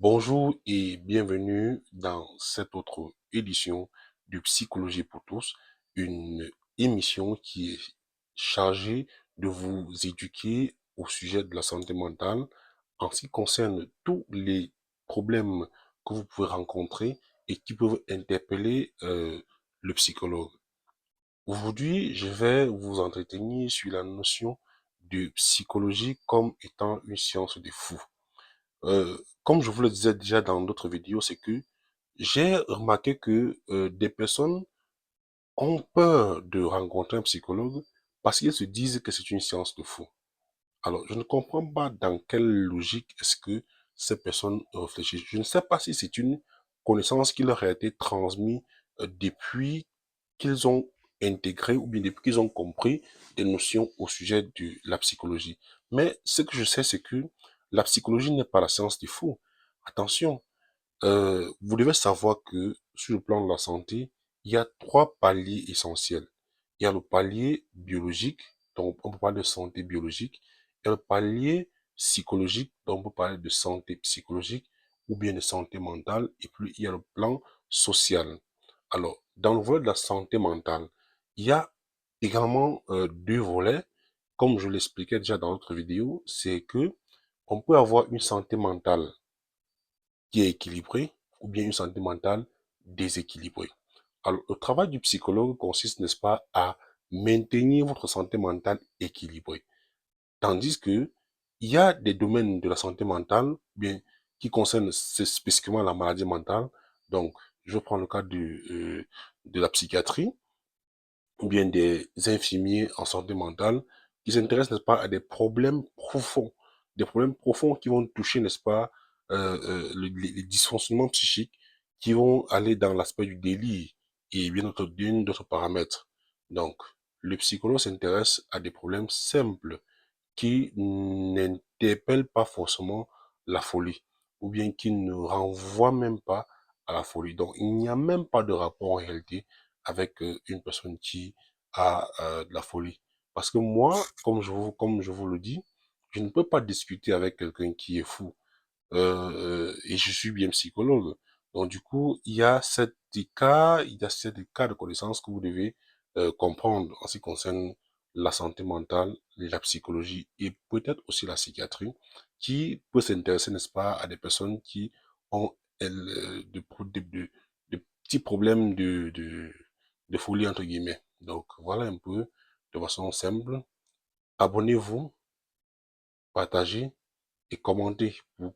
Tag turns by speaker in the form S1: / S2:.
S1: Bonjour et bienvenue dans cette autre édition de Psychologie pour tous, une émission qui est chargée de vous éduquer au sujet de la santé mentale en ce qui concerne tous les problèmes que vous pouvez rencontrer et qui peuvent interpeller le psychologue. Aujourd'hui, je vais vous entretenir sur la notion de psychologie comme étant une science de fou. Comme je vous le disais déjà dans d'autres vidéos, c'est que j'ai remarqué que des personnes ont peur de rencontrer un psychologue parce qu'ils se disent que c'est une science de fou. Alors, je ne comprends pas dans quelle logique est-ce que ces personnes réfléchissent. Je ne sais pas si c'est une connaissance qui leur a été transmise depuis qu'ils ont intégré ou bien depuis qu'ils ont compris des notions au sujet de la psychologie. Mais ce que je sais, c'est que la psychologie n'est pas la science du fou. Attention, vous devez savoir que sur le plan de la santé, il y a trois paliers essentiels. Il y a le palier biologique, donc on peut parler de santé biologique. Il y a le palier psychologique, donc on peut parler de santé psychologique ou bien de santé mentale. Et puis, il y a le plan social. Alors, dans le volet de la santé mentale, il y a également deux volets. Comme je l'expliquais déjà dans notre vidéo, c'est que on peut avoir une santé mentale qui est équilibrée ou bien une santé mentale déséquilibrée. Alors, le travail du psychologue consiste, n'est-ce pas, à maintenir votre santé mentale équilibrée. Tandis que il y a des domaines de la santé mentale, bien, qui concernent spécifiquement la maladie mentale. Donc, je prends le cas de la psychiatrie ou bien des infirmiers en santé mentale qui s'intéressent, n'est-ce pas, à des problèmes profonds qui vont toucher, n'est-ce pas, les dysfonctionnements psychiques qui vont aller dans l'aspect du délit et bien d'autres paramètres. Donc, le psychologue s'intéresse à des problèmes simples qui n'interpellent pas forcément la folie ou bien qui ne renvoient même pas à la folie. Donc, il n'y a même pas de rapport en réalité avec une personne qui a de la folie. Parce que moi, comme je vous le dis, je ne peux pas discuter avec quelqu'un qui est fou. Et je suis bien psychologue. Donc du coup, il y a cet écart de connaissances que vous devez comprendre en ce qui concerne la santé mentale, la psychologie et peut-être aussi la psychiatrie, qui peut s'intéresser, n'est-ce pas, à des personnes qui ont de petits problèmes de folie, entre guillemets. Donc voilà un peu de façon simple. Abonnez-vous, partagez et commentez. Vous